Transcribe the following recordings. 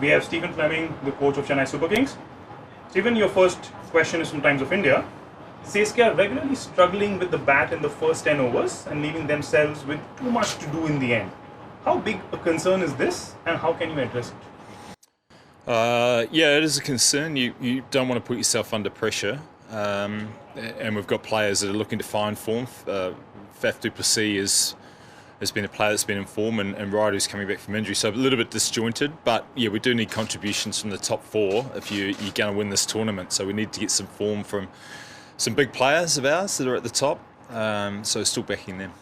We have Stephen Fleming, the coach of Chennai Super Kings. Stephen, your first question is from Times of India. CSK are regularly struggling with the bat in the first 10 overs and leaving themselves with too much to do in the end. How big a concern is this, and how can you address it? Yeah, it is a concern. You don't want to put yourself under pressure. And we've got players that are looking to find form. Faf du Plessis has been a player that's been in form, and Ryder who's coming back from injury, so a little bit disjointed. But yeah, we do need contributions from the top four if you're going to win this tournament. So we need to get some form from some big players of ours that are at the top. So still backing them.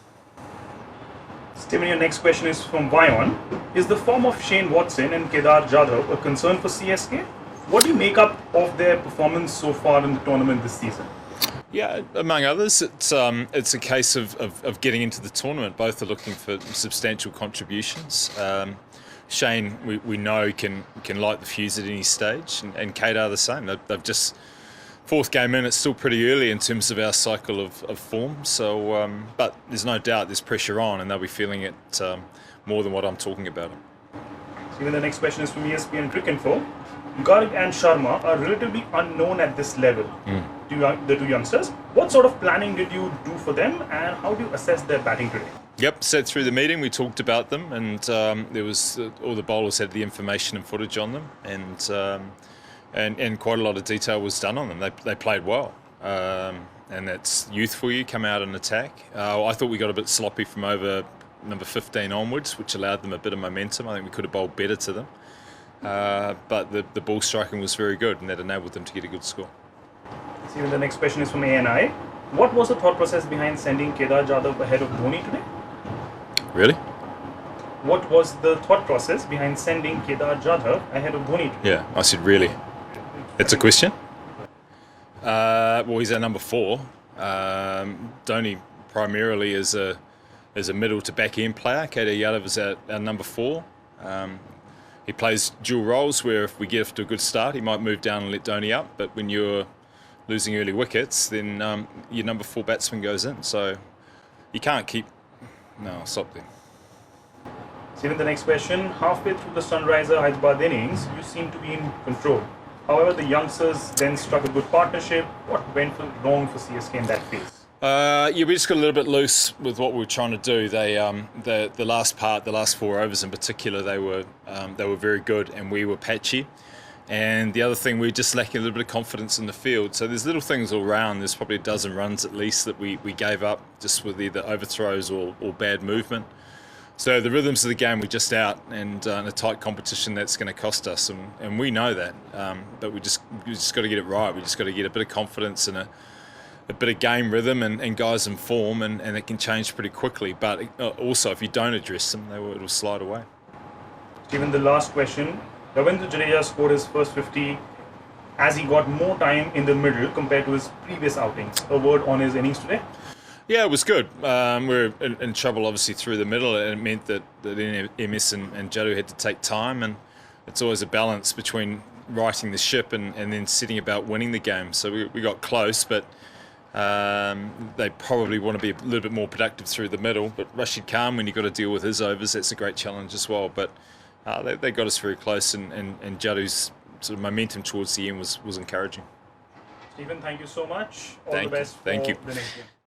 Stephen, your next question is from Vion. Is the form of Shane Watson and Kedar Jadhav a concern for CSK? What do you make up of their performance so far in the tournament this season? Yeah, among others, it's a case of getting into the tournament. Both are looking for substantial contributions. Shane, we know can light the fuse at any stage, and Kedar the same. They've just fourth game in. It's still pretty early in terms of our cycle of form. So, but there's no doubt there's pressure on, and they'll be feeling it more than what I'm talking about. Even the next question is from ESPN Cricinfo. Garg and Sharma are relatively unknown at this level. The two youngsters. What sort of planning did you do for them, and how do you assess their batting today? Yep, sat through the meeting. We talked about them, and there was all the bowlers had the information and footage on them, and quite a lot of detail was done on them. They played well, and that's youthful. You come out and attack. I thought we got a bit sloppy from over number 15 onwards, which allowed them a bit of momentum. I think we could have bowled better to them. But the ball striking was very good, and that enabled them to get a good score. See, the next question is from ANI. What was the thought process behind sending Kedar Jadhav ahead of Dhoni today? Really? What was the thought process behind sending Kedar Jadhav ahead of Dhoni today? Yeah, I said really. That's a question? Well, he's our number 4. Dhoni primarily is a middle to back end player. Kedar Jadhav is our number 4. He plays dual roles where if we get off to a good start, he might move down and let Dhoni up. But when you're losing early wickets, then your number 4 batsman goes in. So you can't keep... No, I'll stop there. Steven, the next question. Halfway through the Sunriser Hyderabad innings, you seem to be in control. However, the youngsters then struck a good partnership. What went wrong for CSK in that phase? Yeah, we just got a little bit loose with what we were trying to do. They, the last 4 overs in particular, they were very good, and we were patchy. And the other thing, we were just lacking a little bit of confidence in the field. So there's little things all around. There's probably a dozen runs at least that we gave up just with either overthrows or bad movement. So the rhythms of the game were just out, and in a tight competition, that's going to cost us, and we know that. But we just got to get it right. We just got to get a bit of confidence and a bit of game rhythm and guys in form, and it can change pretty quickly. But also, if you don't address them, it'll slide away. Stephen, the last question. Ravindra Jadeja scored his first 50 as he got more time in the middle compared to his previous outings. A word on his innings today? Yeah, it was good. We were in trouble, obviously, through the middle, and it meant that MS and Jadhav had to take time, and it's always a balance between righting the ship and then setting about winning the game. So we got close, but they probably want to be a little bit more productive through the middle. But Rashid Khan, when you've got to deal with his overs, that's a great challenge as well. But they got us very close, and Jadav's sort of momentum towards the end was encouraging. Stephen, thank you so much. All the best Thank you. For the next game.